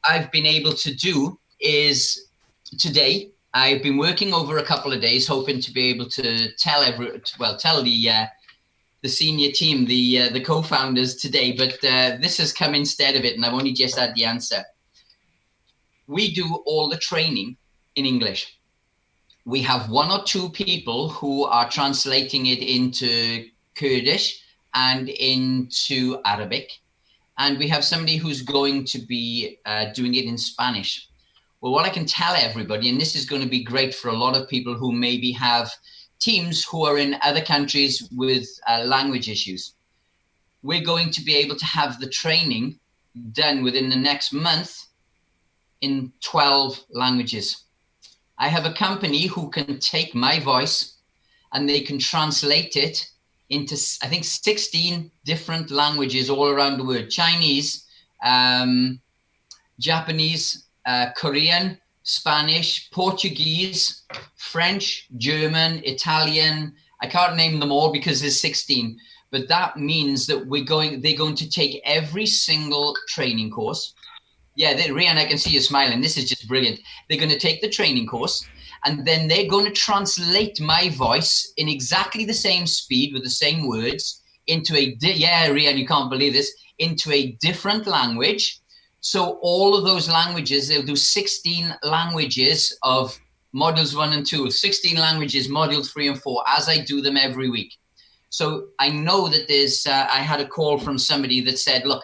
I've been able to do is today, I've been working over a couple of days, hoping to be able to tell the senior team, the co-founders today, but this has come instead of it, and I've only just had the answer. We do all the training in English. We have one or two people who are translating it into Kurdish and into Arabic. And we have somebody who's going to be doing it in Spanish. Well, what I can tell everybody, and this is going to be great for a lot of people who maybe have teams who are in other countries with language issues. We're going to be able to have the training done within the next month in 12 languages. I have a company who can take my voice and they can translate it into, I think, 16 different languages all around the world. Chinese, Japanese, Korean, Spanish, Portuguese, French, German, Italian. I can't name them all because there's 16, but that means that they're going to take every single training course. Yeah, Rian, I can see you smiling. This is just brilliant. They're going to take the training course and then they're going to translate my voice in exactly the same speed with the same words into Rian, you can't believe this, into a different language. So all of those languages, they'll do 16 languages of modules 1 and 2, 16 languages, module 3 and 4, as I do them every week. So I know that there's, I had a call from somebody that said, look,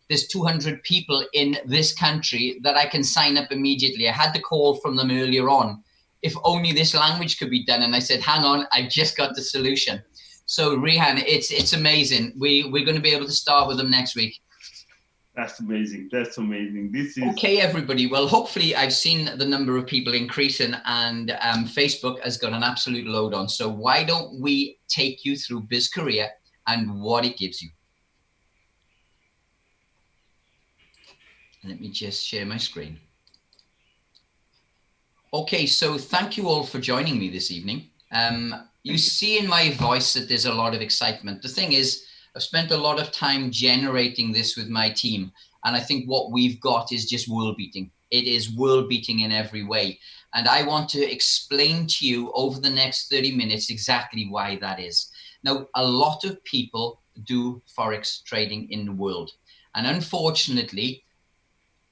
there's 200 people in this country that I can sign up immediately. I had the call from them earlier on. If only this language could be done. And I said, hang on, I've just got the solution. So Rihan, it's amazing. We're going to be able to start with them next week. That's amazing. That's amazing. This is okay, everybody. Well, hopefully I've seen the number of people increasing and Facebook has got an absolute load on. So why don't we take you through BizzCareer and what it gives you? Let me just share my screen. Okay, so thank you all for joining me this evening. You see in my voice that there's a lot of excitement. The thing is, I've spent a lot of time generating this with my team. And I think what we've got is just world beating. It is world beating in every way. And I want to explain to you over the next 30 minutes exactly why that is. Now, a lot of people do Forex trading in the world. And unfortunately,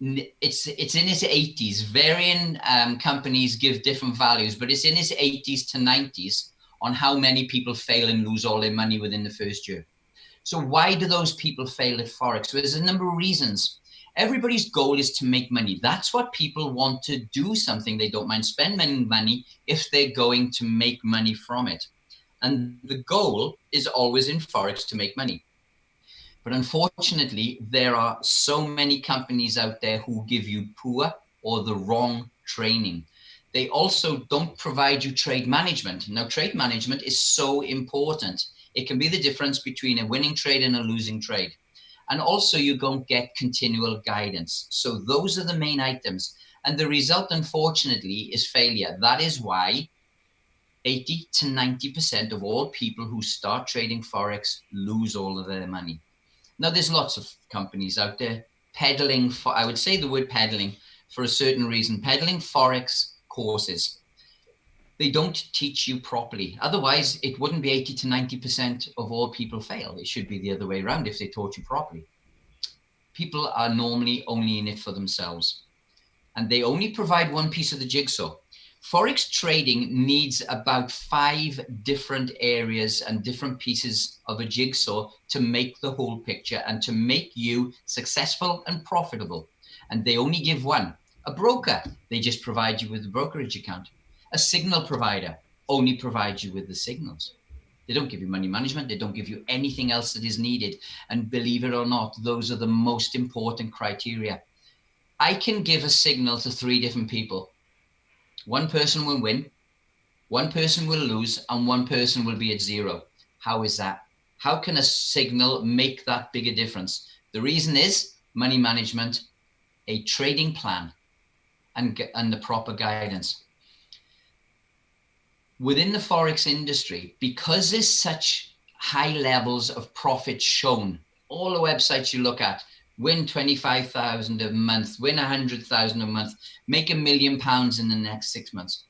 it's in its 80s. Varying companies give different values, but it's in its 80s to 90s on how many people fail and lose all their money within the first year. So why do those people fail at Forex? Well, there's a number of reasons. Everybody's goal is to make money. That's what people want to do, something they don't mind spending money if they're going to make money from it. And the goal is always in Forex to make money. But unfortunately, there are so many companies out there who give you poor or the wrong training. They also don't provide you trade management. Now, trade management is so important. It can be the difference between a winning trade and a losing trade. And also you don't get continual guidance. So those are the main items. And the result, unfortunately, is failure. That is why 80 to 90% of all people who start trading Forex lose all of their money. Now, there's lots of companies out there peddling, I would say the word peddling for a certain reason, peddling Forex courses. They don't teach you properly. Otherwise, it wouldn't be 80 to 90% of all people fail. It should be the other way around if they taught you properly. People are normally only in it for themselves. And they only provide one piece of the jigsaw. Forex trading needs about 5 different areas and different pieces of a jigsaw to make the whole picture and to make you successful and profitable. And they only give one. A broker, they just provide you with a brokerage account. A signal provider only provides you with the signals. They don't give you money management. They don't give you anything else that is needed. And believe it or not, those are the most important criteria. I can give a signal to 3 different people. One person will win, one person will lose, and one person will be at 0. How is that? How can a signal make that big a difference? The reason is money management, a trading plan, and the proper guidance. Within the Forex industry, because there's such high levels of profit shown, all the websites you look at, win 25,000 a month, win 100,000 a month, make £1 million in the next 6 months.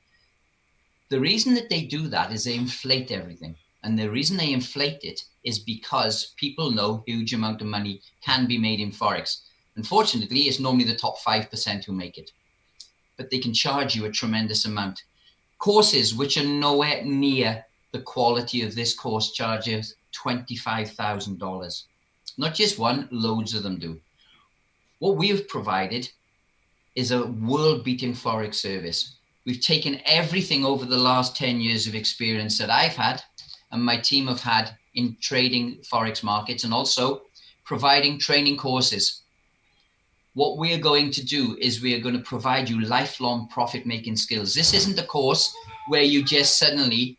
The reason that they do that is they inflate everything. And the reason they inflate it is because people know huge amount of money can be made in Forex. Unfortunately, it's normally the top 5% who make it, but they can charge you a tremendous amount. Courses which are nowhere near the quality of this course charges $25,000. Not just one, loads of them do. What we have provided is a world-beating Forex service. We've taken everything over the last 10 years of experience that I've had and my team have had in trading Forex markets and also providing training courses. What we're going to do is we are going to provide you lifelong profit-making skills. This isn't a course where you just suddenly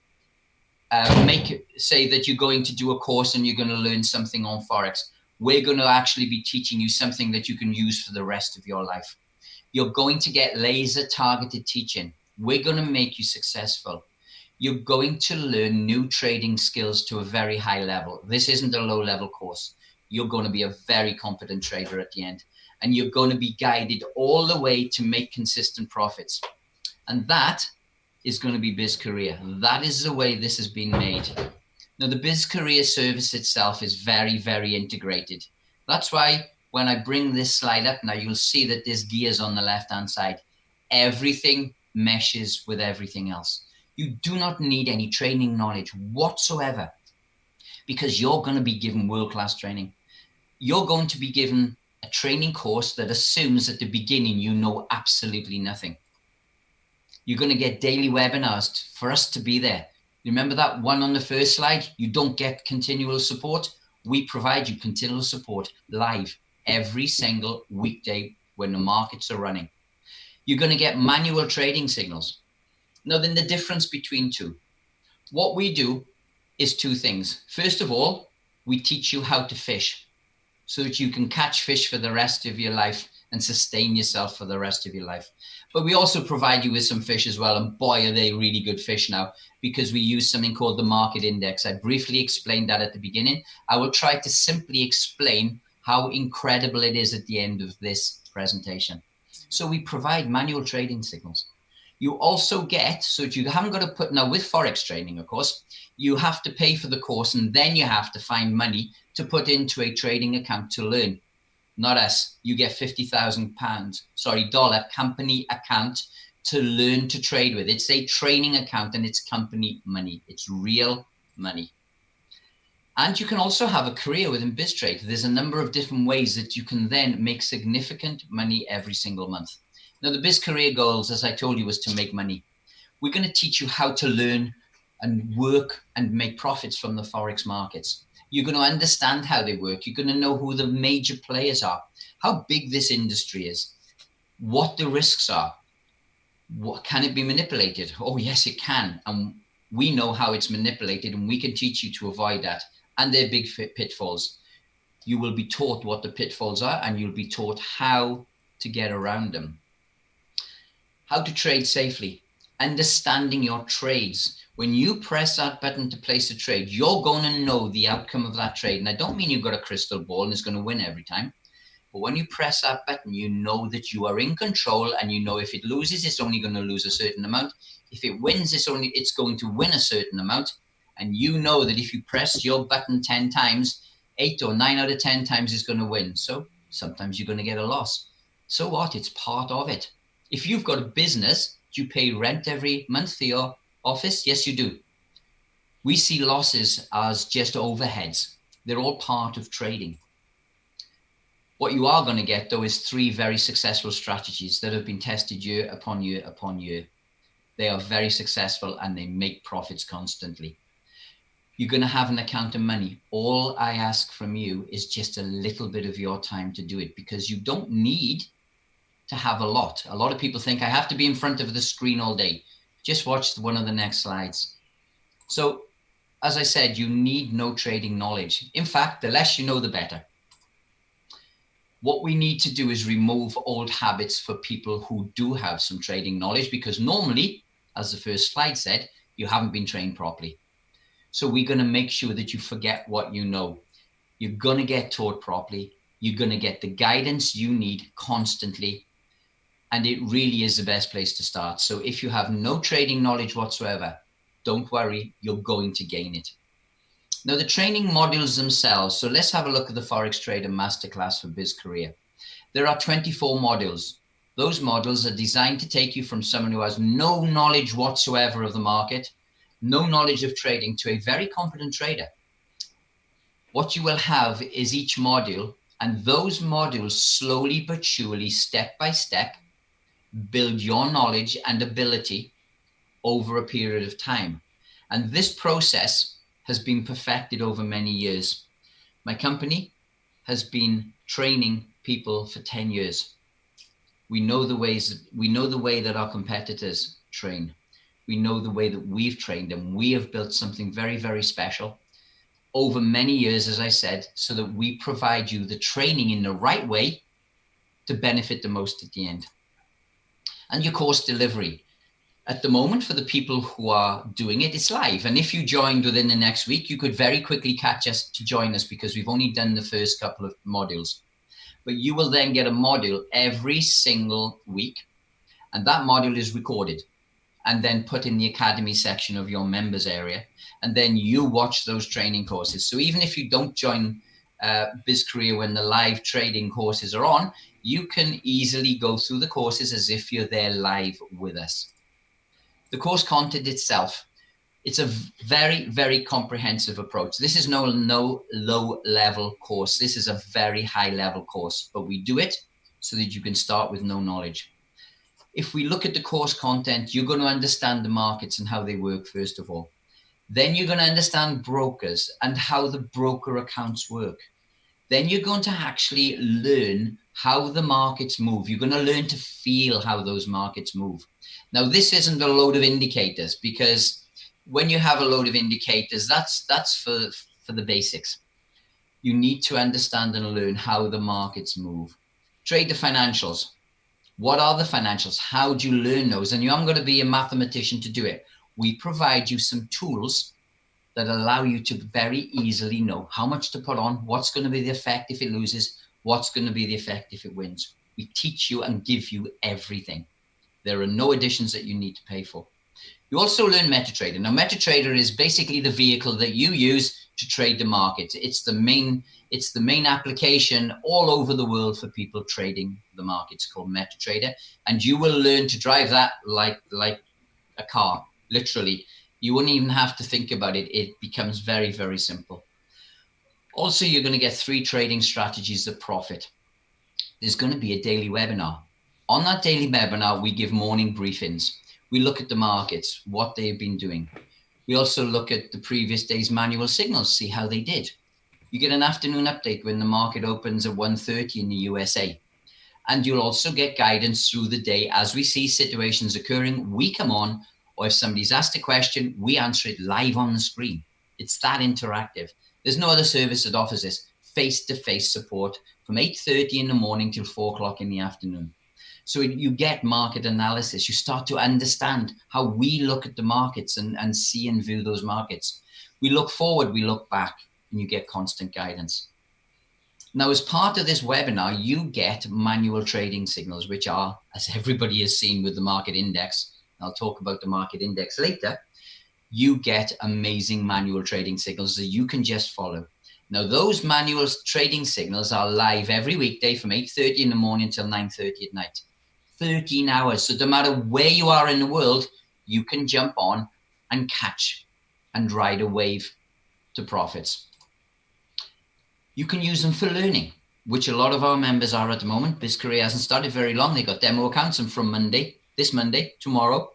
say that you're going to do a course and you're going to learn something on Forex. We're going to actually be teaching you something that you can use for the rest of your life. You're going to get laser targeted teaching. We're going to make you successful. You're going to learn new trading skills to a very high level. This isn't a low level course. You're going to be a very competent trader at the end, and you're going to be guided all the way to make consistent profits. And that is going to be BizzCareer. That is the way this has been made. Now, the BizzCareer service itself is very, very integrated. That's why when I bring this slide up now, you'll see that there's gears on the left-hand side. Everything meshes with everything else. You do not need any training knowledge whatsoever because you're going to be given world-class training. You're going to be given a training course that assumes at the beginning you know absolutely nothing. You're going to get daily webinars for us to be there. Remember that one on the first slide? You don't get continual support. We provide you continual support live every single weekday when the markets are running. You're going to get manual trading signals. Now, then the difference between two. What we do is two things. First of all, we teach you how to fish so that you can catch fish for the rest of your life and sustain yourself for the rest of your life. But we also provide you with some fish as well. And boy, are they really good fish now, because we use something called the market index. I briefly explained that at the beginning. I will try to simply explain how incredible it is at the end of this presentation. So we provide manual trading signals. You also get, so that you haven't got to put, now with Forex training, of course, you have to pay for the course and then you have to find money to put into a trading account to learn. Not us. You get $50,000 company account to learn to trade with. It's a training account and it's company money. It's real money. And you can also have a career within BizzTrade. There's a number of different ways that you can then make significant money every single month. Now, the BizzCareer Goals, as I told you, was to make money. We're going to teach you how to learn and work and make profits from the Forex markets. You're going to understand how they work. You're going to know who the major players are, how big this industry is, what the risks are. What, can it be manipulated? Oh, yes, it can. And we know how it's manipulated and we can teach you to avoid that. And they're big pitfalls. You will be taught what the pitfalls are and you'll be taught how to get around them. How to trade safely, understanding your trades. When you press that button to place a trade, you're going to know the outcome of that trade. And I don't mean you've got a crystal ball and it's going to win every time. But when you press that button, you know that you are in control and you know if it loses, it's only going to lose a certain amount. If it wins, it's going to win a certain amount. And you know that if you press your button 10 times, 8 or 9 out of 10 times it's going to win. So sometimes you're going to get a loss. So what? It's part of it. If you've got a business, do you pay rent every month for your office? Yes, you do. We see losses as just overheads. They're all part of trading. What you are going to get, though, is 3 very successful strategies that have been tested year upon year upon year. They are very successful and they make profits constantly. You're going to have an account of money. All I ask from you is just a little bit of your time to do it, because you don't need to have a lot. A lot of people think I have to be in front of the screen all day. Just watch one of the next slides. So, as I said, you need no trading knowledge. In fact, the less you know, the better. What we need to do is remove old habits for people who do have some trading knowledge, because normally, as the first slide said, you haven't been trained properly. So we're going to make sure that you forget what you know. You're going to get taught properly. You're going to get the guidance you need constantly. And it really is the best place to start. So if you have no trading knowledge whatsoever, don't worry, you're going to gain it. Now, the training modules themselves. So let's have a look at the Forex Trader Masterclass for BizzCareer. There are 24 modules. Those modules are designed to take you from someone who has no knowledge whatsoever of the market, no knowledge of trading, to a very competent trader. What you will have is each module, and those modules slowly but surely, step by step, build your knowledge and ability over a period of time. And this process has been perfected over many years. My company has been training people for 10 years. We know the way that our competitors train. We know the way that we've trained, and we have built something very, very special over many years, as I said, so that we provide you the training in the right way to benefit the most at the end. And your course delivery. At the moment, for the people who are doing it, it's live. And if you joined within the next week, you could very quickly catch us to join us, because we've only done the first couple of modules. But you will then get a module every single week. And that module is recorded and then put in the academy section of your members area. And then you watch those training courses. So even if you don't join BizzCareer when the live trading courses are on, you can easily go through the courses as if you're there live with us. The course content itself, it's a very, very comprehensive approach. This is no low level course. This is a very high level course, but we do it so that you can start with no knowledge. If we look at the course content, you're going to understand the markets and how they work, first of all. Then you're going to understand brokers and how the broker accounts work. Then you're going to actually learn how the markets move. You're going to learn to feel how those markets move. Now, this isn't a load of indicators, because when you have a load of indicators, that's for the basics. You need to understand and learn how the markets move. Trade the financials. What are the financials? How do you learn those? And you aren't going to be a mathematician to do it. We provide you some tools that allow you to very easily know how much to put on, what's going to be the effect if it loses, what's going to be the effect if it wins. We teach you and give you everything. There are no additions that you need to pay for. You also learn MetaTrader. Now, MetaTrader is basically the vehicle that you use to trade the market. It's the main application all over the world for people trading the markets, called MetaTrader. And you will learn to drive that like a car, literally. You won't even have to think about it. It becomes very, very simple. Also, you're going to get 3 trading strategies that profit. There's going to be a daily webinar. On that daily webinar, we give morning briefings. We look at the markets, what they've been doing. We also look at the previous day's manual signals, see how they did. You get an afternoon update when the market opens at 1:30 in the USA. And you'll also get guidance through the day as we see situations occurring. We come on, or if somebody's asked a question, we answer it live on the screen. It's that interactive. There's no other service that offers this face-to-face support from 8:30 in the morning till 4 o'clock in the afternoon. So you get market analysis. You start to understand how we look at the markets and see and view those markets. We look forward, we look back, and you get constant guidance. Now, as part of this webinar, you get manual trading signals, which are, as everybody has seen with the market index, I'll talk about the market index later, you get amazing manual trading signals that you can just follow. Now, those manual trading signals are live every weekday from 8:30 in the morning till 9:30 at night. 13 hours. So no matter where you are in the world, you can jump on and catch and ride a wave to profits. You can use them for learning, which a lot of our members are at the moment. BizzCareer hasn't started very long. They got demo accounts, and from this Monday, tomorrow,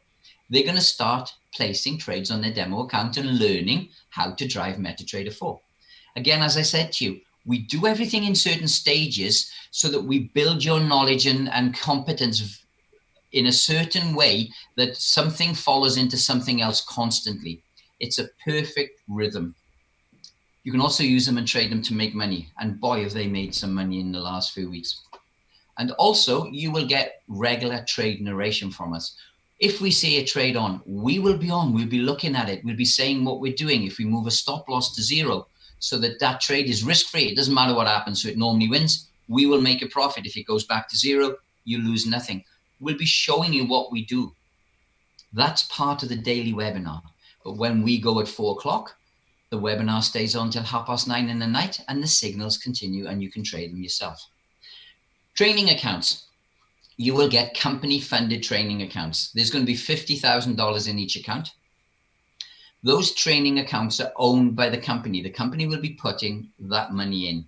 they're going to start placing trades on their demo account and learning how to drive MetaTrader 4. Again, as I said to you, we do everything in certain stages so that we build your knowledge and competence in a certain way that something follows into something else constantly. It's a perfect rhythm. You can also use them and trade them to make money. And boy, have they made some money in the last few weeks. And also, you will get regular trade narration from us. If we see a trade on, we will be on. We'll be looking at it. We'll be saying what we're doing. If we move a stop loss to 0, so that that trade is risk-free. It doesn't matter what happens, so it normally wins. We will make a profit. If it goes back to zero, you lose nothing. We'll be showing you what we do. That's part of the daily webinar. But when we go at 4 o'clock, the webinar stays on till 9:30 in the night, and the signals continue, and you can trade them yourself. Training accounts. You will get company-funded training accounts. There's going to be $50,000 in each account. Those training accounts are owned by the company. The company will be putting that money in.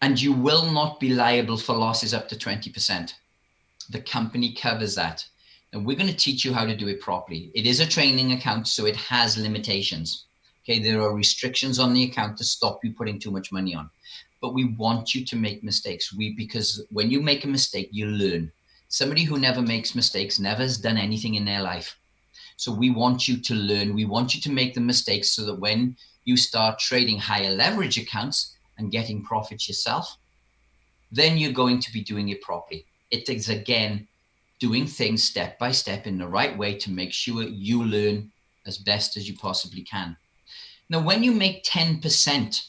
And you will not be liable for losses up to 20%. The company covers that. And we're going to teach you how to do it properly. It is a training account, so it has limitations. Okay, there are restrictions on the account to stop you putting too much money on. But we want you to make mistakes. Because when you make a mistake, you learn. Somebody who never makes mistakes never has done anything in their life. So we want you to learn. We want you to make the mistakes so that when you start trading higher leverage accounts and getting profits yourself, then you're going to be doing it properly. It is, again, doing things step by step in the right way to make sure you learn as best as you possibly can. Now, when you make 10%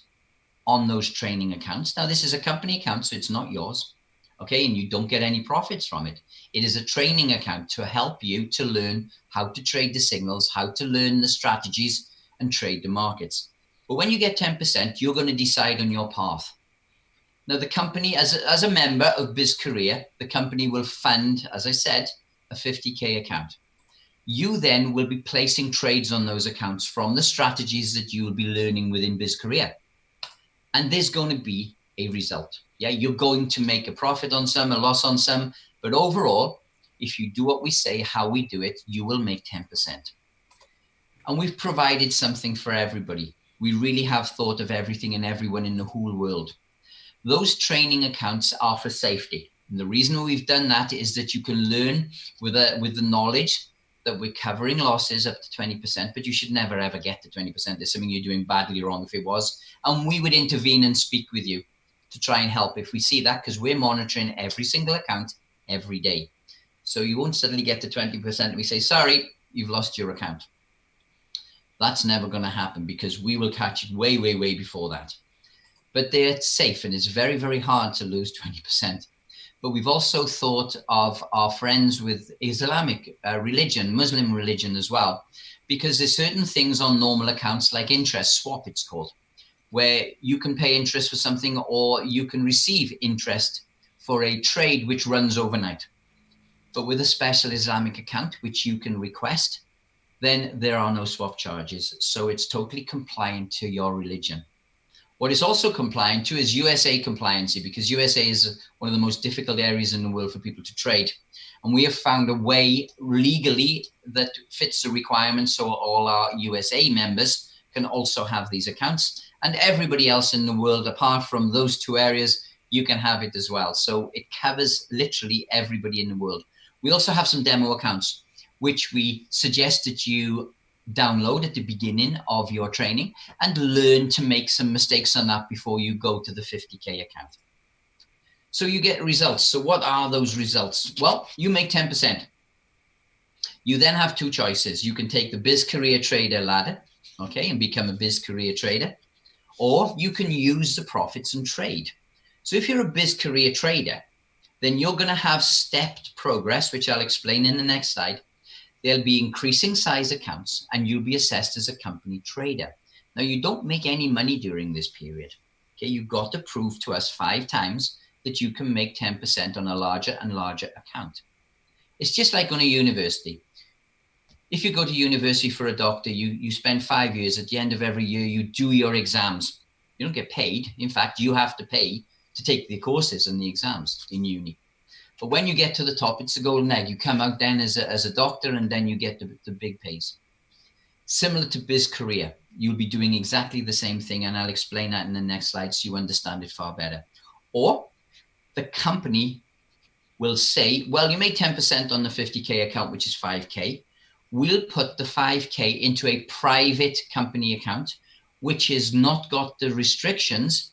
on those training accounts, now this is a company account, so it's not yours, okay, and you don't get any profits from it. It is a training account to help you to learn how to trade the signals, how to learn the strategies and trade the markets. But when you get 10%, you're going to decide on your path. Now, the company, as a member of BizzCareer, the company will fund, as I said, a 50K account. You then will be placing trades on those accounts from the strategies that you will be learning within BizzCareer. And there's going to be a result. Yeah, you're going to make a profit on some, a loss on some, but overall, if you do what we say, how we do it, you will make 10%. And we've provided something for everybody. We really have thought of everything and everyone in the whole world. Those training accounts are for safety. And the reason we've done that is that you can learn with the knowledge that we're covering losses up to 20%, but you should never ever get to 20%. There's something you're doing badly wrong if it was. And we would intervene and speak with you to try and help if we see that, because we're monitoring every single account every day. So you won't suddenly get to 20% and we say, sorry, you've lost your account. That's never going to happen, because we will catch it way, way, way before that. But they're safe, and it's very, very hard to lose 20%. But we've also thought of our friends with Islamic religion, Muslim religion as well, because there's certain things on normal accounts like interest swap, it's called, where you can pay interest for something or you can receive interest for a trade which runs overnight. But with a special Islamic account, which you can request, then there are no swap charges. So it's totally compliant to your religion. What is also compliant to is USA compliancy, because USA is one of the most difficult areas in the world for people to trade. And we have found a way legally that fits the requirements, so all our USA members can also have these accounts. And everybody else in the world, apart from those two areas, you can have it as well. So it covers literally everybody in the world. We also have some demo accounts, which we suggest that you download at the beginning of your training and learn to make some mistakes on that before you go to the 50K account. So you get results. So what are those results? Well, you make 10%. You then have two choices. You can take the BizzCareer Trader ladder, okay, and become a BizzCareer Trader, or you can use the profits and trade. So if you're a BizzCareer Trader, then you're going to have stepped progress, which I'll explain in the next slide. There'll be increasing size accounts and you'll be assessed as a company trader. Now, you don't make any money during this period. Okay, you've got to prove to us 5 times that you can make 10% on a larger and larger account. It's just like on a university. If you go to university for a doctor, you spend 5 years. At the end of every year, you do your exams. You don't get paid. In fact, you have to pay to take the courses and the exams in uni. But when you get to the top, it's a golden egg. You come out then as a doctor, and then you get the big pays. Similar to BizzCareer, you'll be doing exactly the same thing, and I'll explain that in the next slide so you understand it far better. Or the company will say, well, you made 10% on the 50K account, which is 5K. We'll put the 5K into a private company account, which has not got the restrictions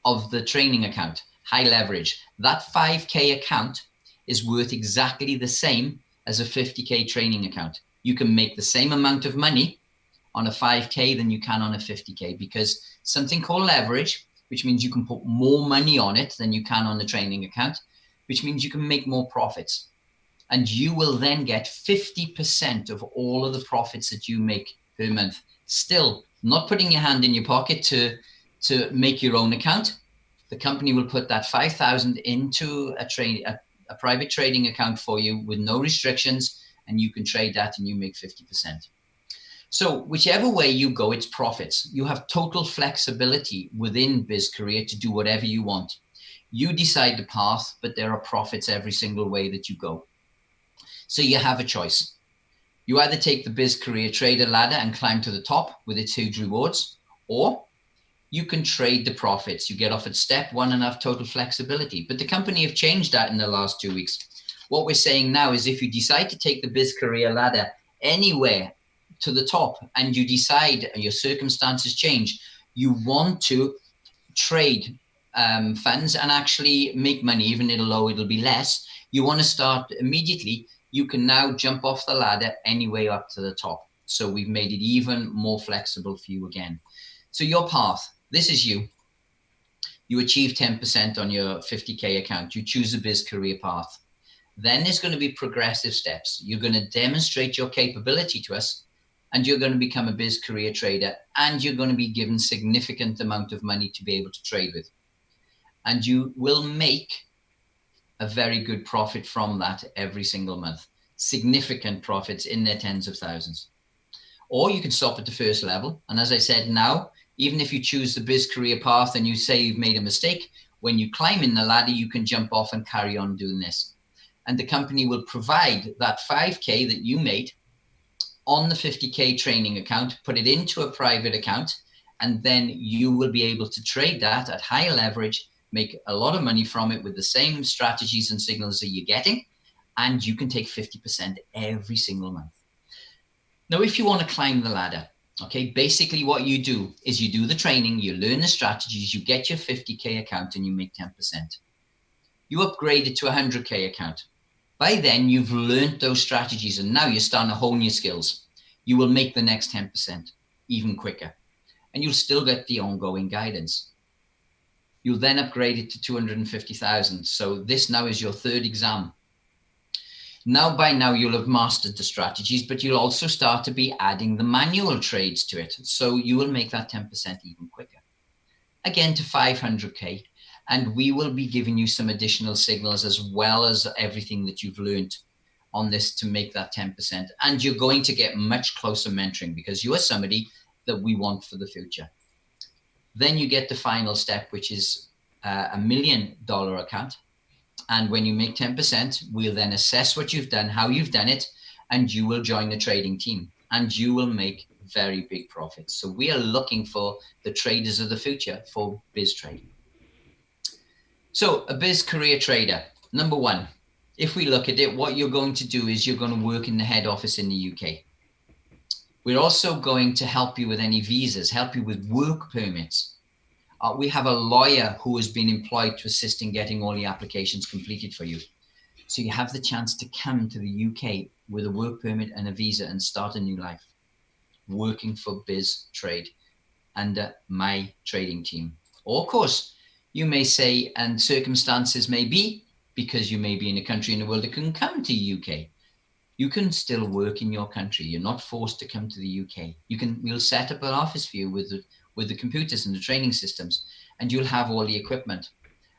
of the training account. High leverage. That 5K account is worth exactly the same as a 50K training account. You can make the same amount of money on a 5K than you can on a 50K, because something called leverage which means you can put more money on it than you can on the training account, which means you can make more profits. And you will then get 50% of all of the profits that you make per month. Still not putting your hand in your pocket to make your own account. The company will put that 5,000 into a private trading account for you with no restrictions, and you can trade that and you make 50%. So whichever way you go, it's profits. You have total flexibility within BizzCareer to do whatever you want. You decide the path, but there are profits every single way that you go. So you have a choice. You either take the BizzCareer Trader ladder and climb to the top with its huge rewards, or you can trade the profits. You get off at step one and have total flexibility. But the company have changed that in the last 2 weeks. What we're saying now is if you decide to take the BizzCareer ladder anywhere to the top and you decide your circumstances change, you want to trade funds and actually make money, even it'll be less. You want to start immediately. You can now jump off the ladder anyway up to the top. So we've made it even more flexible for you again. So your path, this is you. You achieve 10% on your 50K account. You choose a BizzCareer path. Then there's going to be progressive steps. You're going to demonstrate your capability to us, and you're going to become a BizzCareer trader, and you're going to be given significant amount of money to be able to trade with. And you will make a very good profit from that every single month. Significant profits in their tens of thousands. Or you can stop at the first level. And as I said, now, even if you choose the BizzCareer path and you say you've made a mistake, when you climb in the ladder, you can jump off and carry on doing this. And the company will provide that 5K that you made on the 50K training account, put it into a private account, and then you will be able to trade that at higher leverage, make a lot of money from it with the same strategies and signals that you're getting, and you can take 50% every single month. Now, if you want to climb the ladder, okay, basically what you do is you do the training, you learn the strategies, you get your 50K account and you make 10%. You upgrade it to a 100K account. By then, you've learned those strategies and now you're starting to hone your skills. You will make the next 10% even quicker, and you'll still get the ongoing guidance. You'll then upgrade it to 250,000. So this now is your third exam. Now, by now, you'll have mastered the strategies, but you'll also start to be adding the manual trades to it. So you will make that 10% even quicker. Again, to 500K. And we will be giving you some additional signals as well as everything that you've learned on this to make that 10%. And you're going to get much closer mentoring because you are somebody that we want for the future. Then you get the final step, which is $1 million account. And when you make 10%, we'll then assess what you've done, how you've done it, and you will join the trading team and you will make very big profits. So we are looking for the traders of the future for BizzTrade. So a BizzCareer trader, number one, if we look at it, what you're going to do is you're going to work in the head office in the UK. We're also going to help you with any visas, help you with work permits. We have a lawyer who has been employed to assist in getting all the applications completed for you. So you have the chance to come to the UK with a work permit and a visa and start a new life, working for BizzTrade under my trading team. Or of course, you may say, and circumstances may be, because you may be in a country in the world that can come to the UK. You can still work in your country. You're not forced to come to the UK. We'll set up an office for you with the computers and the training systems, and you'll have all the equipment.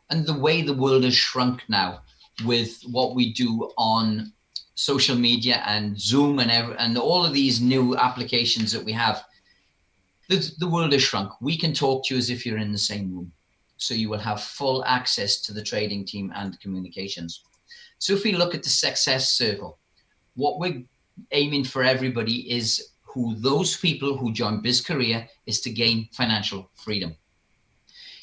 And the way the world has shrunk now with what we do on social media and Zoom and all of these new applications that we have, the world has shrunk. We can talk to you as if you're in the same room. So you will have full access to the trading team and communications. So if we look at the success circle, what we're aiming for everybody is those people who join BizzCareer is to gain financial freedom.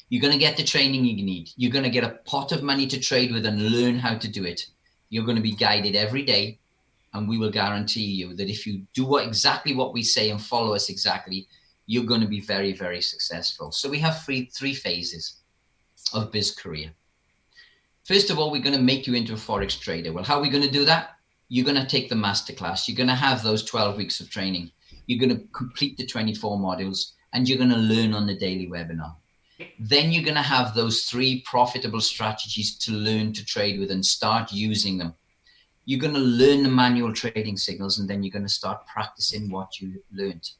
You're going to get the training you need. You're going to get a pot of money to trade with and learn how to do it. You're going to be guided every day. And we will guarantee you that if you do exactly what we say and follow us exactly, you're going to be very, very successful. So we have three phases of BizzCareer. First of all, we're going to make you into a Forex trader. Well, how are we going to do that? You're going to take the masterclass. You're going to have those 12 weeks of training. You're going to complete the 24 modules and you're going to learn on the daily webinar. Then you're going to have those 3 profitable strategies to learn to trade with and start using them. You're going to learn the manual trading signals, and then you're going to start practicing what you learned.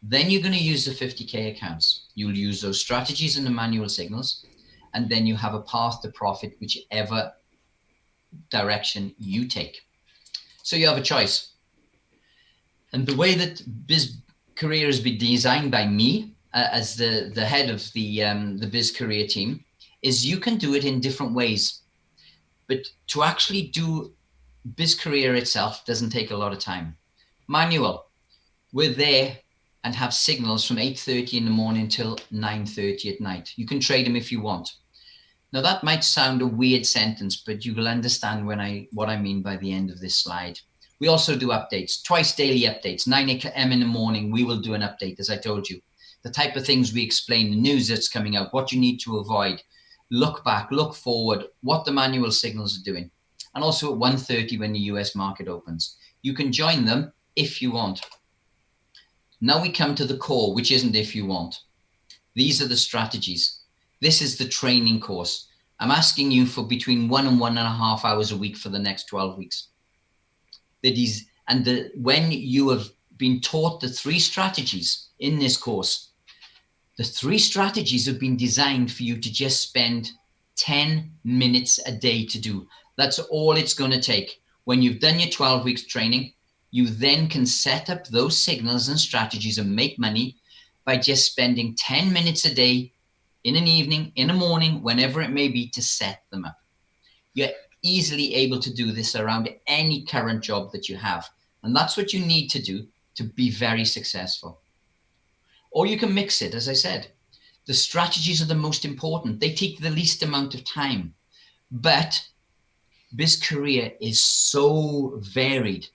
Then you're going to use the 50K accounts. You'll use those strategies and the manual signals, and then you have a path to profit, whichever direction you take. So you have a choice. And the way that BizzCareer has been designed by me as the head of the BizzCareer team is you can do it in different ways. But to actually do BizzCareer itself doesn't take a lot of time. Manual, we're there and have signals from 8:30 in the morning till 9:30 at night. You can trade them if you want. Now that might sound a weird sentence, but you will understand what I mean by the end of this slide. We also do updates, twice daily updates, 9 a.m. in the morning. We will do an update, as I told you. The type of things we explain, the news that's coming out, what you need to avoid, look back, look forward, what the manual signals are doing. And also at 1:30 when the US market opens. You can join them if you want. Now we come to the core, which isn't if you want. These are the strategies. This is the training course. I'm asking you for between 1 and 1.5 hours a week for the next 12 weeks. When you have been taught the 3 strategies in this course, the 3 strategies have been designed for you to just spend 10 minutes a day to do. That's all it's going to take. When you've done your 12 weeks training, you then can set up those signals and strategies and make money by just spending 10 minutes a day in an evening, in a morning, whenever it may be, to set them up. You're easily able to do this around any current job that you have. And that's what you need to do to be very successful. Or you can mix it, as I said. The strategies are the most important. They take the least amount of time. But BizzCareer is so varied,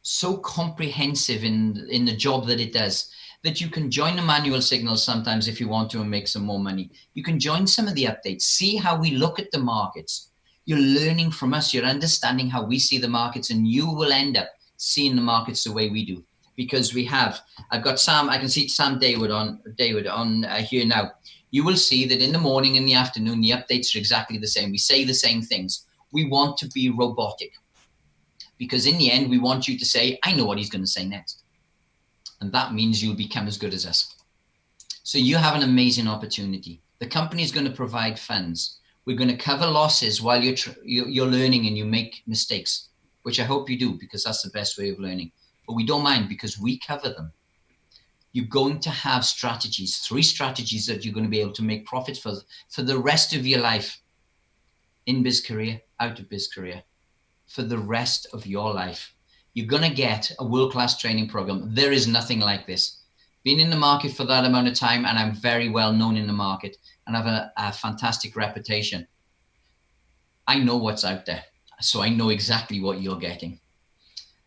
so comprehensive in the job that it does, that you can join the manual signals sometimes if you want to and make some more money. You can join some of the updates, see how we look at the markets. You're learning from us, you're understanding how we see the markets, and you will end up seeing the markets the way we do. Because I've got Sam, I can see Sam David on here now. You will see that in the morning, in the afternoon, the updates are exactly the same. We say the same things. We want to be robotic. Because in the end, we want you to say, I know what he's going to say next. And that means you'll become as good as us. So you have an amazing opportunity. The company is going to provide funds. We're going to cover losses while you're learning and you make mistakes, which I hope you do, because that's the best way of learning. But we don't mind because we cover them. You're going to have strategies, 3 strategies that you're going to be able to make profits for the rest of your life, in BizzCareer, out of BizzCareer, for the rest of your life. You're going to get a world-class training program. There is nothing like this. Been in the market for that amount of time, and I'm very well known in the market and have a fantastic reputation. I know what's out there, so I know exactly what you're getting.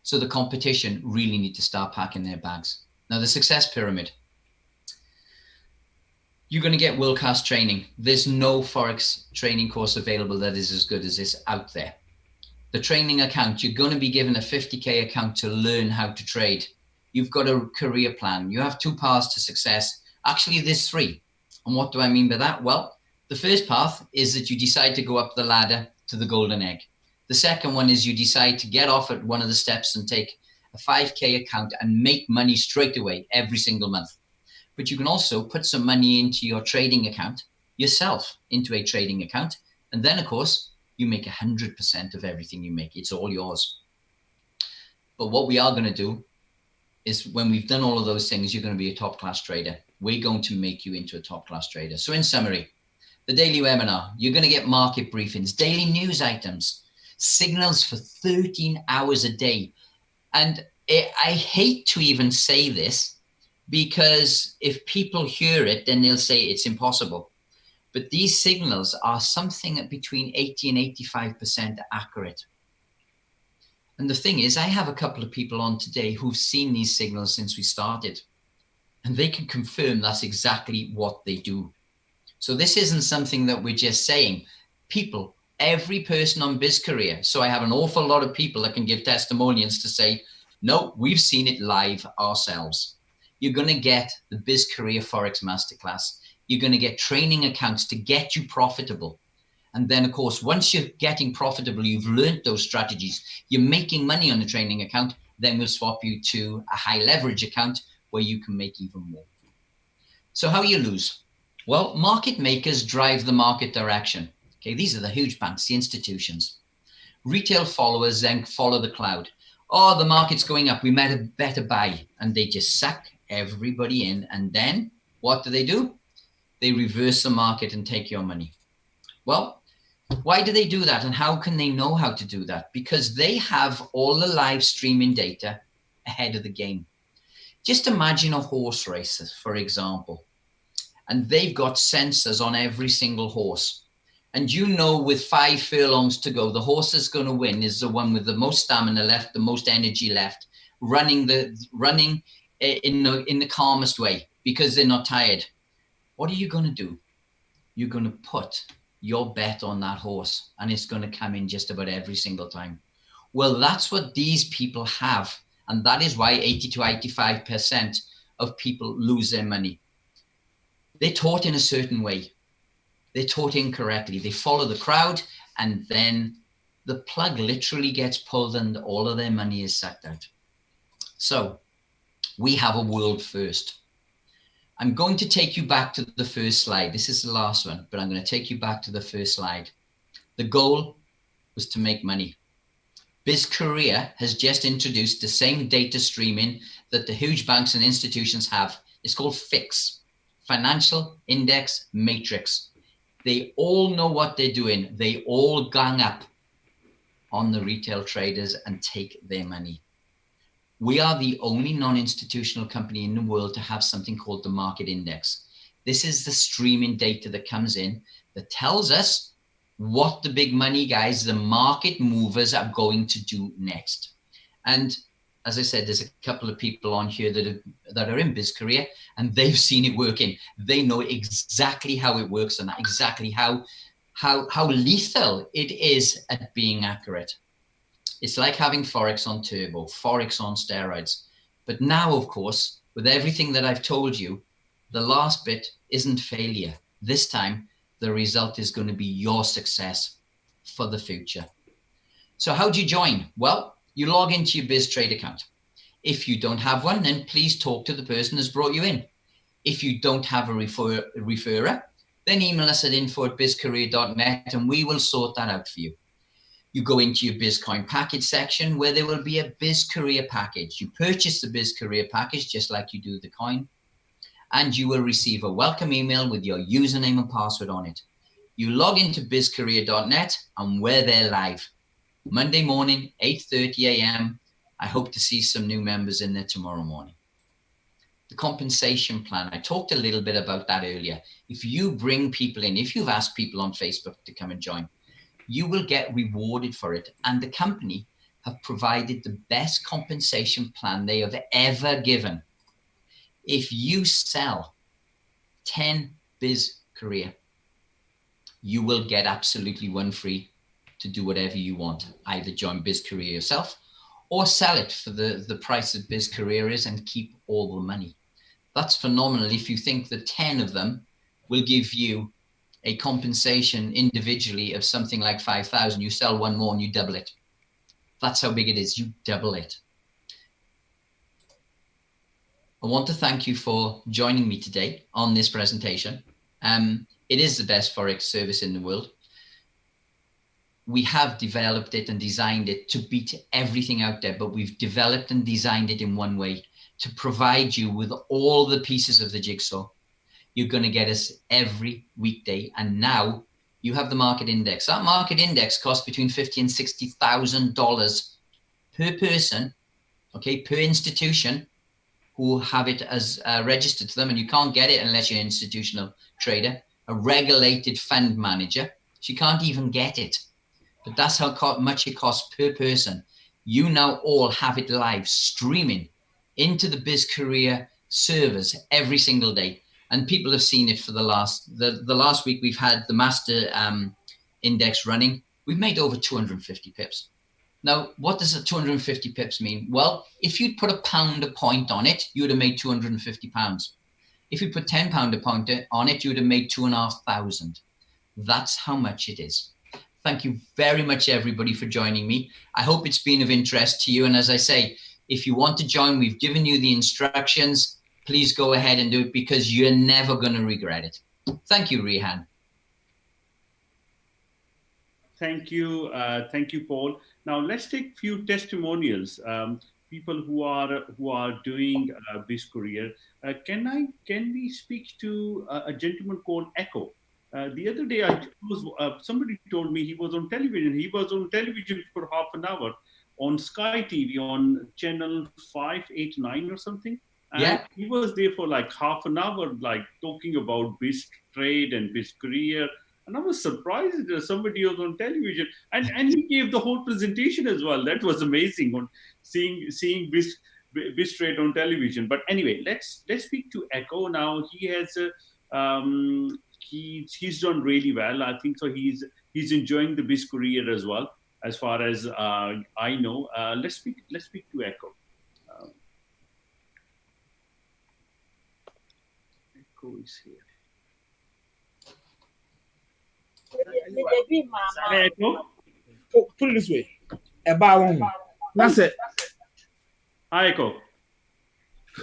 So the competition really need to start packing their bags. Now, the success pyramid. You're going to get world-class training. There's no Forex training course available that is as good as this out there. The training account, you're going to be given a 50K account to learn how to trade. You've got a career plan. You have 2 paths to success. Actually, there's 3. And what do I mean by that? Well, the first path is that you decide to go up the ladder to the golden egg. The second one is you decide to get off at one of the steps and take a 5K account and make money straight away every single month. But you can also put some money into your trading account yourself, into a trading account. And then, of course, you make 100% of everything you make. It's all yours. But what we are going to do is when we've done all of those things, you're going to be a top-class trader. We're going to make you into a top-class trader. So in summary, the daily webinar, you're going to get market briefings, daily news items, signals for 13 hours a day. And I hate to even say this, because if people hear it, then they'll say it's impossible. But these signals are something between 80 and 85% accurate. And the thing is, I have a couple of people on today who've seen these signals since we started, and they can confirm that's exactly what they do. So this isn't something that we're just saying. People, every person on BizzCareer. So I have an awful lot of people that can give testimonials to say, no, we've seen it live ourselves. You're going to get the BizzCareer Forex Masterclass. You're going to get training accounts to get you profitable. And then, of course, once you're getting profitable, you've learned those strategies, you're making money on the training account, then we'll swap you to a high leverage account where you can make even more. So how you lose? Well, market makers drive the market direction. Okay, these are the huge banks, the institutions. Retail followers then follow the cloud. Oh, the market's going up, we better buy. And they just suck everybody in. And then what do? They reverse the market and take your money. Well, why do they do that? And how can they know how to do that? Because they have all the live streaming data ahead of the game. Just imagine a horse race, for example, and they've got sensors on every single horse. And you know, with 5 furlongs to go, the horse that's going to win is the one with the most stamina left, the most energy left, running in the calmest way because they're not tired. What are you going to do? You're going to put your bet on that horse, and it's going to come in just about every single time. Well, that's what these people have. And that is why 80 to 85% of people lose their money. They're taught in a certain way. They're taught incorrectly. They follow the crowd, and then the plug literally gets pulled and all of their money is sucked out. So we have a world first. I'm going to take you back to the first slide. This is the last one, but I'm going to take you back to the first slide. The goal was to make money. BizzCareer has just introduced the same data streaming that the huge banks and institutions have. It's called FIX, Financial Index Matrix. They all know what they're doing. They all gang up on the retail traders and take their money. We are the only non-institutional company in the world to have something called the market index. This is the streaming data that comes in that tells us what the big money guys, the market movers, are going to do next. And as I said, there's a couple of people on here that are in BizzCareer, and they've seen it working. They know exactly how it works and exactly how lethal it is at being accurate. It's like having Forex on turbo, Forex on steroids. But now, of course, with everything that I've told you, the last bit isn't failure. This time, the result is going to be your success for the future. So how do you join? Well, you log into your BizzTrade account. If you don't have one, then please talk to the person who's brought you in. If you don't have a referrer, then email us at info@bizcareer.net and we will sort that out for you. You go into your BizzCoin package section where there will be a BizzCareer package. You purchase the BizzCareer package just like you do the coin, and you will receive a welcome email with your username and password on it. You log into bizcareer.net and we're there live. Monday morning, 8:30 a.m. I hope to see some new members in there tomorrow morning. The compensation plan, I talked a little bit about that earlier. If you bring people in, if you've asked people on Facebook to come and join, you will get rewarded for it. And the company have provided the best compensation plan they have ever given. If you sell 10 BizzCareer, you will get absolutely one free to do whatever you want. Either join BizzCareer yourself or sell it for the price that BizzCareer is and keep all the money. That's phenomenal. If you think that 10 of them will give you a compensation individually of something like 5,000, you sell one more and you double it. That's how big it is. You double it. I want to thank you for joining me today on this presentation. It is the best Forex service in the world. We have developed it and designed it to beat everything out there, but we've developed and designed it in one way to provide you with all the pieces of the jigsaw. You're going to get us every weekday. And now you have the market index. That market index costs between $50,000 and $60,000 per person, okay, per institution who have it as registered to them. And you can't get it unless you're an institutional trader, a regulated fund manager. So you can't even get it. But that's how much it costs per person. You now all have it live streaming into the BizzCareer servers every single day. And people have seen it for the last week. We've had the master index running. We've made over 250 pips. Now, what does a 250 pips mean? Well, if you'd put £1 a point on it, you would have made 250 pounds. If you put £10 on it, you would have made 2,500. That's how much it is. Thank you very much, everybody, for joining me. I hope it's been of interest to you. And as I say, if you want to join, we've given you the instructions. Please go ahead and do it because you're never going to regret it. Thank you, Rehan. Thank you, Paul. Now let's take a few testimonials. People who are doing BizzCareer. Can we speak to a gentleman called Echo? The other day, somebody told me he was on television. He was on television for half an hour on Sky TV on channel 589 or something. And yeah, he was there for like half an hour, like talking about BizzTrade and BizzCareer. And I was surprised that somebody was on television, and he gave the whole presentation as well. That was amazing on seeing BizzTrade on television. But anyway, let's speak to Echo now. He has he's done really well. I think so. He's enjoying the BizzCareer as well, as far as I know. Let's speak to Echo. Echo is here. Echo? Put it this way. About that's it. Hi, Echo.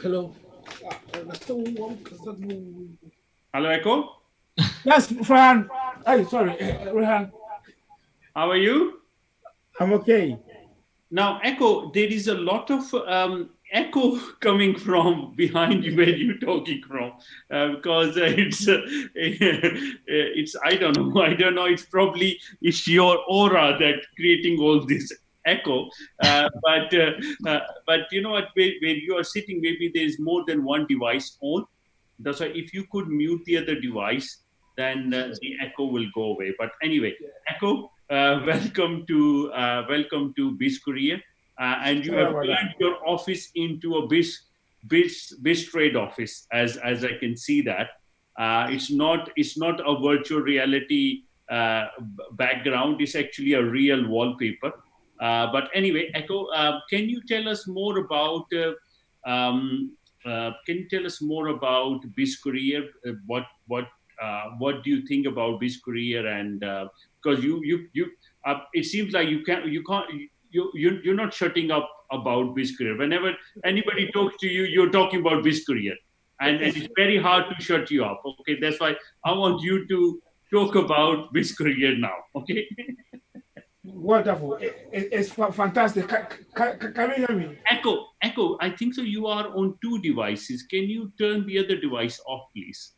Hello. Hello, Echo. Yes, Fran. Hey, sorry, Rehan. How are you? I'm okay. Now, Echo, there is a lot of echo coming from behind you where you're talking from, because it's I don't know. It's your aura that's creating all this echo. But you know what? Where you are sitting, maybe there is more than one device on. That's why if you could mute the other device, then the echo will go away. But anyway, Echo, welcome to BizzCareer, and you have turned your office into a BizzTrade office, as I can see that. It's not a virtual reality background. It's actually a real wallpaper. But anyway, Echo, can you tell us more about BizzCareer? What do you think about BizzCareer? And because you it seems like you're not shutting up about BizzCareer. Whenever anybody talks to you, you're talking about BizzCareer, and it's very hard to shut you up. Okay, that's why I want you to talk about BizzCareer now. Okay. Wonderful. It's fantastic. Can you hear me? Echo, I think so. You are on two devices. Can you turn the other device off, please?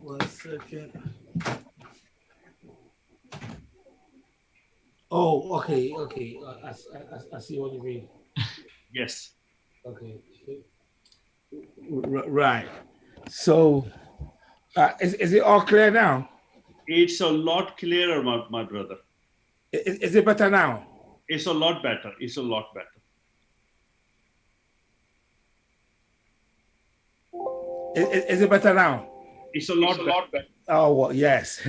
One second. Oh, okay. I see what you mean. Yes. Okay. Right. So, is it all clear now? It's a lot clearer, my brother. Is it better now? It's a lot better. Is it better now? It's a lot better. Oh, well, yes.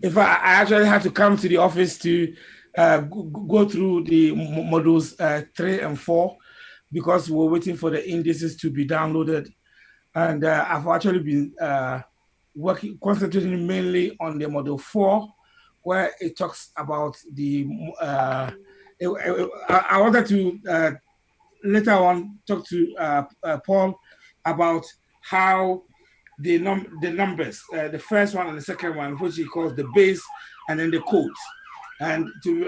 If I actually had to come to the office to go through the modules 3 and 4, because we're waiting for the indices to be downloaded. And I've actually been concentrating mainly on the module 4, where it talks about the, I wanted to later on talk to Paul about how the numbers, the first one and the second one, which he calls the base and then the codes. And to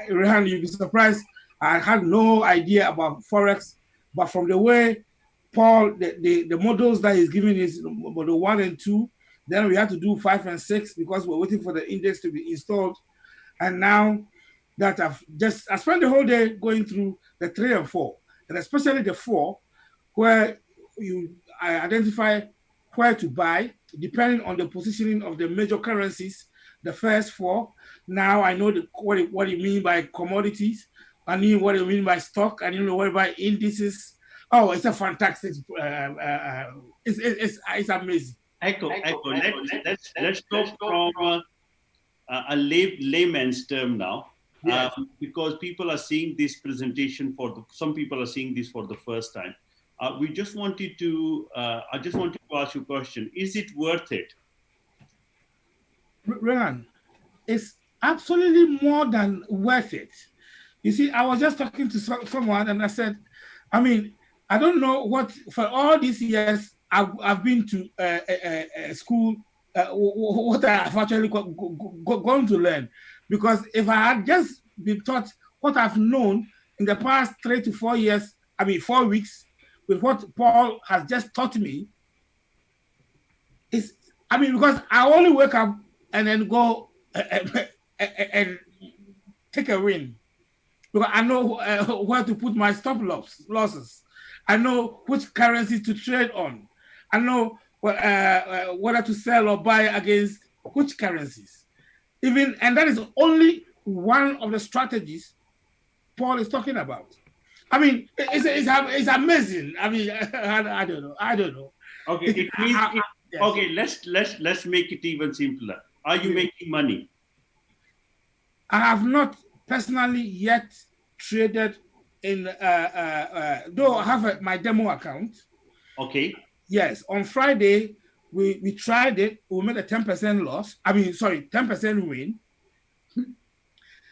Rehan, you'd be surprised, I had no idea about Forex, but from the way Paul, the models that he's giving is model 1 and 2, then we had to do 5 and 6 because we're waiting for the index to be installed. And now that I spent the whole day going through the 3 and 4, and especially the 4, where I identify where to buy, depending on the positioning of the major currencies. The first 4, now I know what you mean by commodities, I know what you mean by stock, I know what by indices. Oh, it's a fantastic, it's amazing. Echo, let's talk from a layman's term now. Yes. because people are seeing this presentation some people are seeing this for the first time. I just wanted to ask you a question. Is it worth it? Rehan, it's absolutely more than worth it. You see, I was just talking to someone and I said, I mean, I don't know what, for all these years, I've been to school, what I've actually gone to learn. Because if I had just been taught what I've known in the past 3 to 4 years, 4 weeks, with what Paul has just taught me, it's, because I only wake up and then go and take a win. Because I know where to put my stop losses. I know which currencies to trade on. I know whether to sell or buy against which currencies. And that is only one of the strategies Paul is talking about. It's amazing. I don't know. Okay, it means yes. Okay. Let's make it even simpler. Are you making money? I have not personally yet traded in, though I have my demo account. Okay. Yes, on Friday, we tried it. We made a 10% loss. 10% win.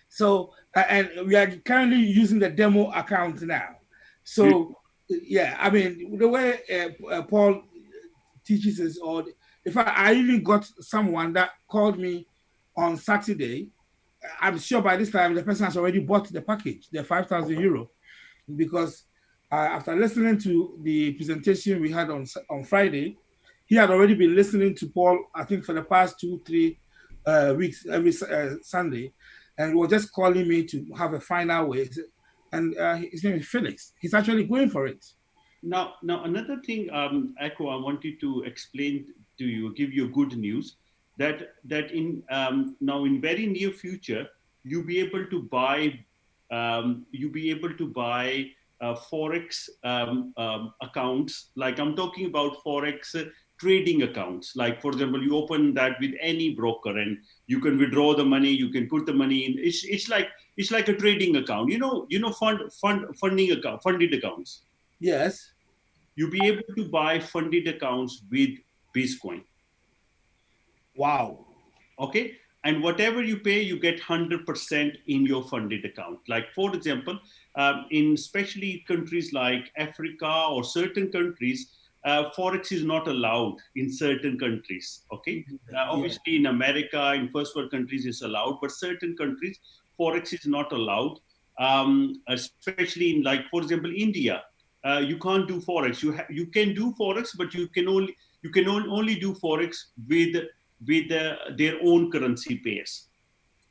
So, and we are currently using the demo account now. So, yeah, the way Paul teaches us, or in fact, I even got someone that called me on Saturday. I'm sure by this time the person has already bought the package, the 5,000 euro, because after listening to the presentation we had on Friday, he had already been listening to Paul, I think, for the past 2-3 weeks, every Sunday, and was just calling me to have a final way. And his name is Felix. He's actually going for it. Now another thing, Echo, I wanted to explain to you, give you good news. That in now in very near future you'll be able to buy Forex accounts. Like I'm talking about Forex trading accounts. Like for example, you open that with any broker and you can withdraw the money, you can put the money in. It's like a trading account. Funded accounts. Yes. You'll be able to buy funded accounts with BizzCoin. Wow. Okay. And whatever you pay, you get 100% in your funded account. Like, for example, in especially countries like Africa or certain countries, Forex is not allowed in certain countries. Okay. Obviously, in America, in first world countries, it's allowed, but certain countries, Forex is not allowed. Especially in, like, for example, India, you can't do Forex. You can do Forex, but you can only do Forex with their own currency pairs.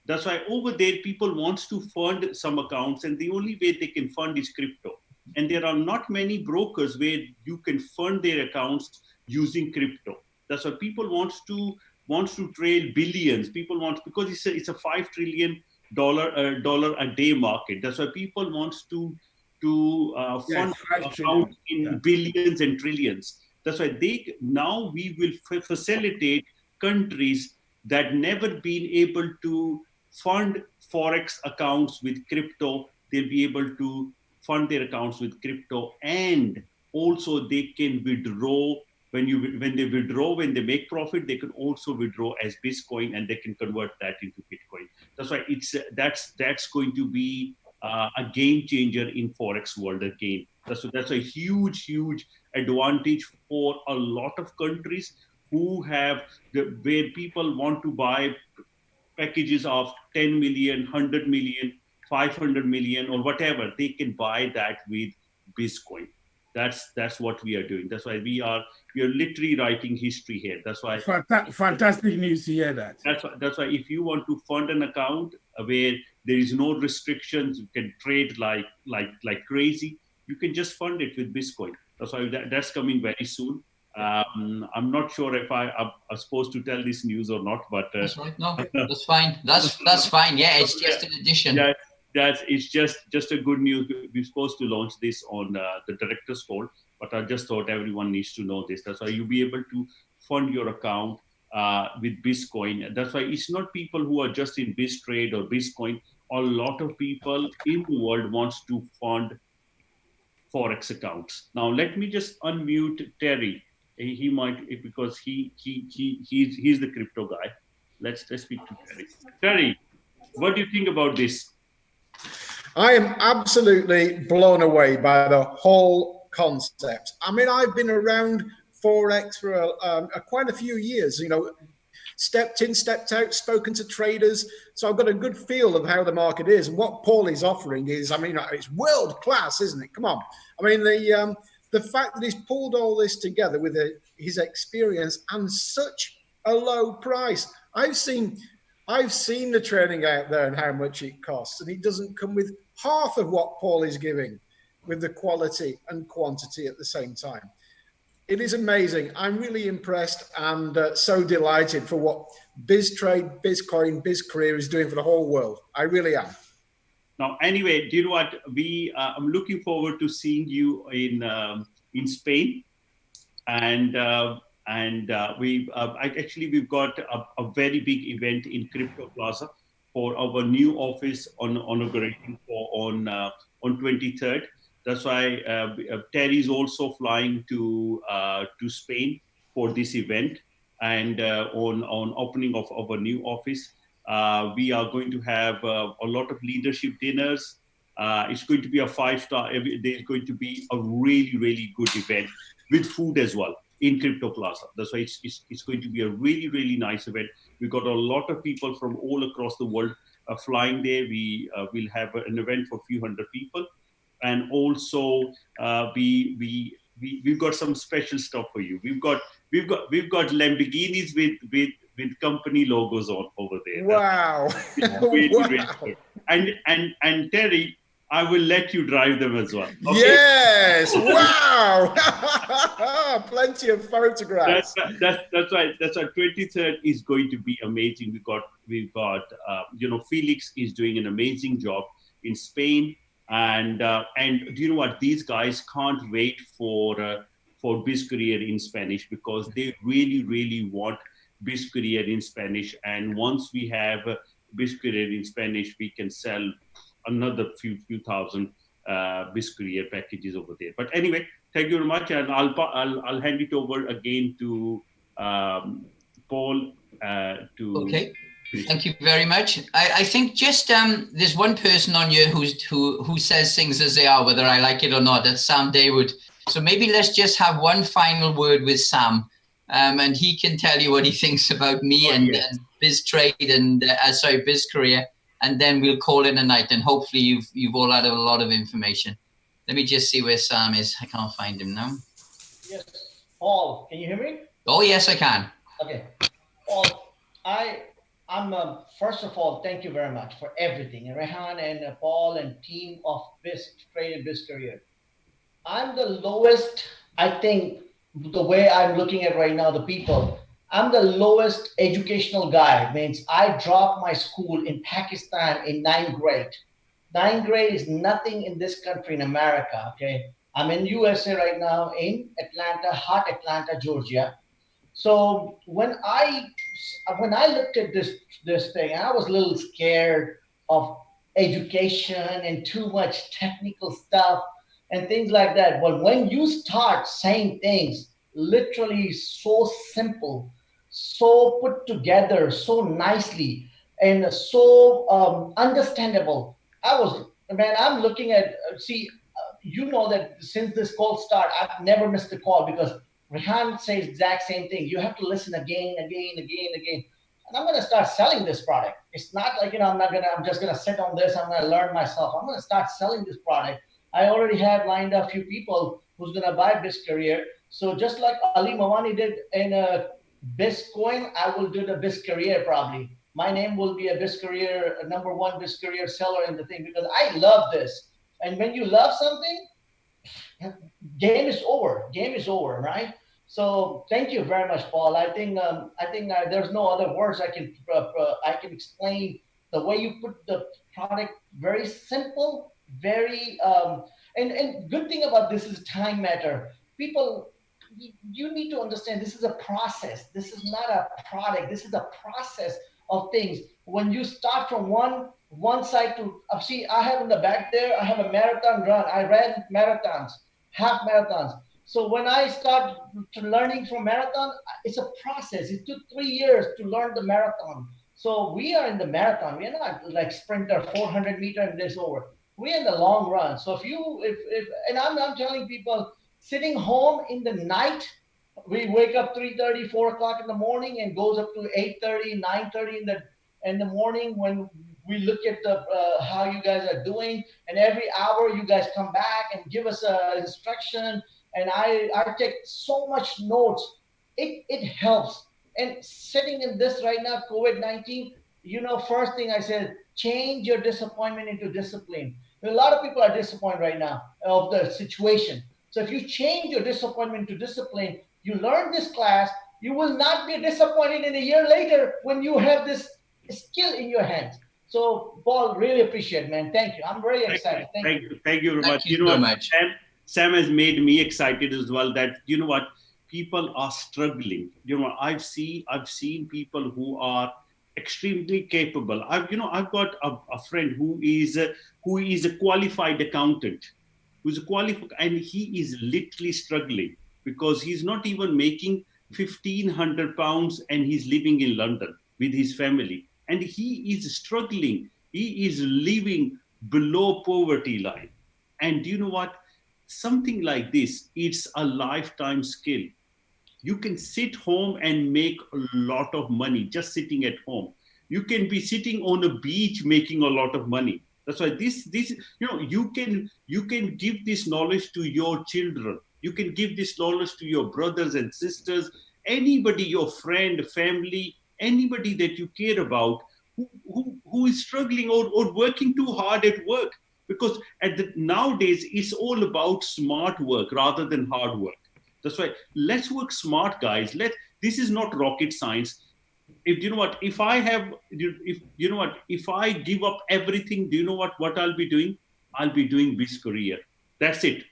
That's why over there people wants to fund some accounts, and the only way they can fund is crypto. And there are not many brokers where you can fund their accounts using crypto. That's why people wants to trail billions. People want, because it's a $5 trillion a day market. That's why people wants to fund accounts in billions and trillions. That's why we will facilitate countries that never been able to fund Forex accounts with crypto. They'll be able to fund their accounts with crypto, and also they can withdraw when they make profit, they can also withdraw as BizzCoin, and they can convert that into Bitcoin. That's why that's going to be a game changer in Forex world again. That's a huge advantage for a lot of countries who have where people want to buy packages of 10 million, 100 million, 500 million, or whatever. They can buy that with BizzCoin. That's what we are doing. That's why we are literally writing history here. That's why fantastic news to hear that. That's why if you want to fund an account where there is no restrictions, you can trade like crazy. You can just fund it with BizzCoin. That's why that's coming very soon. I'm not sure if I'm supposed to tell this news or not, but that's right. No, that's fine. That's fine. Yeah, it's just an addition. Yeah, it's just a good news. We're supposed to launch this on the director's call, but I just thought everyone needs to know this. That's why you'll be able to fund your account with BizzCoin. That's why it's not people who are just in BizzTrade or BizzCoin. a lot of people in the world wants to fund Forex accounts. Now, let me just unmute Terry. He might, because he's the crypto guy. Let's speak to Terry. Terry, what do you think about this? I am absolutely blown away by the whole concept. I mean, I've been around Forex for quite a few years, you know, stepped in, stepped out, spoken to traders. So I've got a good feel of how the market is. And what Paul is offering is, I mean, it's world class, isn't it? Come on. I mean, the fact that he's pulled all this together with his experience and such a low price. I've seen the trading out there and how much it costs, and it doesn't come with half of what Paul is giving with the quality and quantity at the same time. It is amazing. I'm really impressed and so delighted for what BizzTrade, BizzCoin, BizzCareer is doing for the whole world. I really am. Now, anyway, do you know what? I'm looking forward to seeing you in Spain, and we've got a very big event in Crypto Plaza for our new office inaugurating on 23rd. That's why Terry is also flying to Spain for this event, and on opening of our new office. We are going to have a lot of leadership dinners. It's going to be a 5-star. There's going to be a really, really good event with food as well in Crypto Plaza. That's why it's going to be a really, really nice event. We've got a lot of people from all across the world flying there. We will have an event for a few hundred people. And also we've got some special stuff for you. We've got Lamborghinis with company logos on over there. Wow. Really, wow. really good. And Terry, I will let you drive them as well. Okay? Yes. Wow. Plenty of photographs. That's right. That's right. 23rd is going to be amazing. We've got Felix is doing an amazing job in Spain. And do you know what? These guys can't wait for BizzCareer in Spanish, because they really, really want BizzCareer in Spanish. And once we have BizzCareer in Spanish, we can sell another few thousand BizzCareer packages over there. But anyway, thank you very much, and I'll hand it over again to Paul Okay. Thank you very much. I think just there's one person on here who says things as they are, whether I like it or not. That's Sam Daywood. So maybe let's just have one final word with Sam, and he can tell you what he thinks about me and BizzTrade and BizzCareer, and then we'll call it a night. And hopefully you've all had a lot of information. Let me just see where Sam is. I can't find him now. Yes, Paul, can you hear me? Oh yes, I can. Okay, Paul, I'm first of all, thank you very much for everything, Rehan and Paul and team of BizzTrade and BizzCareer. I'm the lowest, I think, the way I'm looking at right now, the people, I'm the lowest educational guy. Means I dropped my school in Pakistan in 9th grade. 9th grade is nothing in this country, in America, okay? I'm in USA right now in Atlanta, hot Atlanta, Georgia. So when I looked at this thing, I was a little scared of education and too much technical stuff and things like that. But when you start saying things literally so simple, so put together, so nicely, and so understandable, I'm looking at, you know that since this call started, I've never missed a call, because Rehan says exact same thing. You have to listen again. And I'm going to start selling this product. It's not like, I'm just going to sit on this. I'm going to learn myself. I'm going to start selling this product. I already have lined up a few people who's going to buy BizzCareer. So just like Ali Mawani did in BizzCoin, I will do the BizzCareer probably. My name will be a BizzCareer, #1 BizzCareer seller in the thing, because I love this. And when you love something, game is over, right? So thank you very much, Paul. I think there's no other words I can explain the way you put the product. Very simple, very and good thing about this is time matter. People, you need to understand this is a process. This is not a product. This is a process of things. When you start from one one side to see. I have in the back there, I have a marathon run. I ran marathons, half marathons. So when I start learning from marathon, it's a process. It took 3 years to learn the marathon. So we are in the marathon. We're not like sprinter, 400 meter and this over. We're in the long run. So if and I'm telling people, sitting home in the night, we wake up 3:30, 4 o'clock in the morning, and goes up to 8:30, 9:30 in the morning when we look at the how you guys are doing, and every hour you guys come back and give us a instruction, and I take so much notes. It helps. And sitting in this right now, COVID-19, first thing I said, change your disappointment into discipline. A lot of people are disappointed right now of the situation. So if you change your disappointment to discipline, you learn this class, you will not be disappointed in a year later when you have this skill in your hands. So, Paul, really appreciate it, man. Thank you. I'm very excited. Thank you. Thank you very much. You know what, Sam has made me excited as well. That people are struggling. I've seen people who are extremely capable. I've got a friend who is a qualified accountant, who's qualified, and he is literally struggling because he's not even making £1,500 and he's living in London with his family, and he is struggling. He is living below poverty line. And you know what? Something like this, it's a lifetime skill. You can sit home and make a lot of money just sitting at home. You can be sitting on a beach making a lot of money. That's why this you can give this knowledge to your children. You can give this knowledge to your brothers and sisters, anybody, your friend, family, anybody that you care about who is struggling or working too hard at work. Because nowadays it's all about smart work rather than hard work. That's why let's work smart, guys. This is not rocket science. If I give up everything, do you know what I'll be doing? I'll be doing BizzCareer. That's it.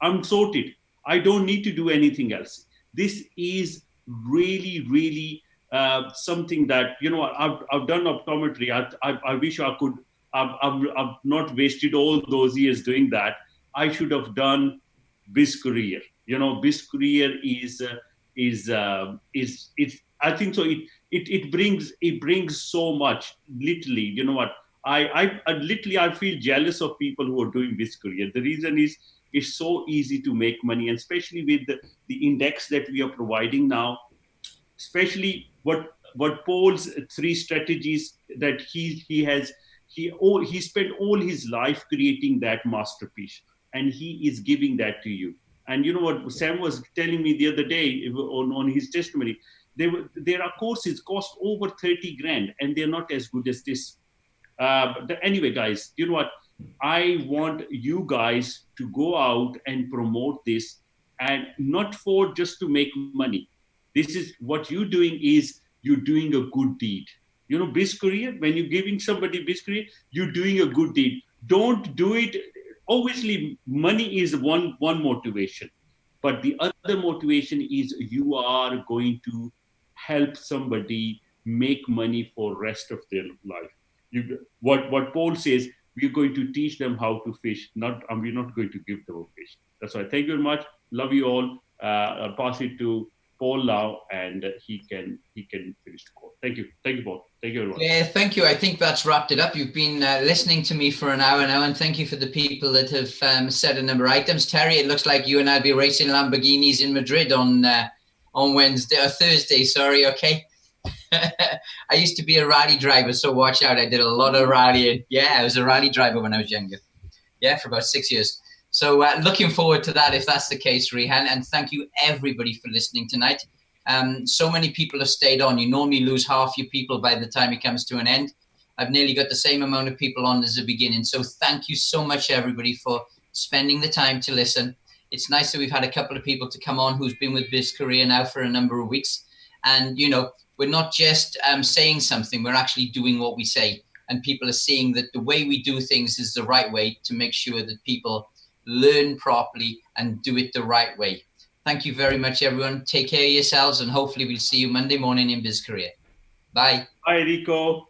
I'm sorted. I don't need to do anything else. This is really, really something that, I've done optometry. I wish I could. I've not wasted all those years doing that. I should have done BizzCareer. BizzCareer is I think so. It brings so much. Literally, I feel jealous of people who are doing BizzCareer. The reason is it's so easy to make money, and especially with the index that we are providing now, especially what Paul's 3 strategies that he spent all his life creating that masterpiece, and he is giving that to you. And you know what Sam was telling me the other day on his testimony, there are courses cost over 30 grand and they're not as good as this. But anyway, guys, you know what? I want you guys to go out and promote this, and not for just to make money. This is what you're doing, is you're doing a good deed. BizzCareer, when you're giving somebody BizzCareer, you're doing a good deed. Don't do it. Obviously, money is one motivation, but the other motivation is you are going to help somebody make money for rest of their life. What Paul says, we're going to teach them how to fish. We're not going to give them a fish. That's why. Thank you very much. Love you all. I'll pass it to Paul now, and he can finish the call. Thank you, Paul. Thank you, everyone. Yeah, thank you. I think that's wrapped it up. You've been listening to me for an hour now, and thank you for the people that have said a number of items. Terry, it looks like you and I'll be racing Lamborghinis in Madrid on Wednesday or Thursday. Sorry, okay. I used to be a rally driver, so watch out. I did a lot of rallying. Yeah, I was a rally driver when I was younger. Yeah, for about 6 years. So looking forward to that if that's the case, Rehan. And thank you everybody for listening tonight. So many people have stayed on. You normally lose half your people by the time it comes to an end. I've nearly got the same amount of people on as the beginning. So thank you so much, everybody, for spending the time to listen. It's nice that we've had a couple of people to come on who's been with BizzCareer now for a number of weeks. And, we're not just saying something, we're actually doing what we say. And people are seeing that the way we do things is the right way to make sure that people learn properly and do it the right way. Thank you very much, everyone. Take care of yourselves, and hopefully we'll see you Monday morning in BizzCareer. Bye. Bye, Rico.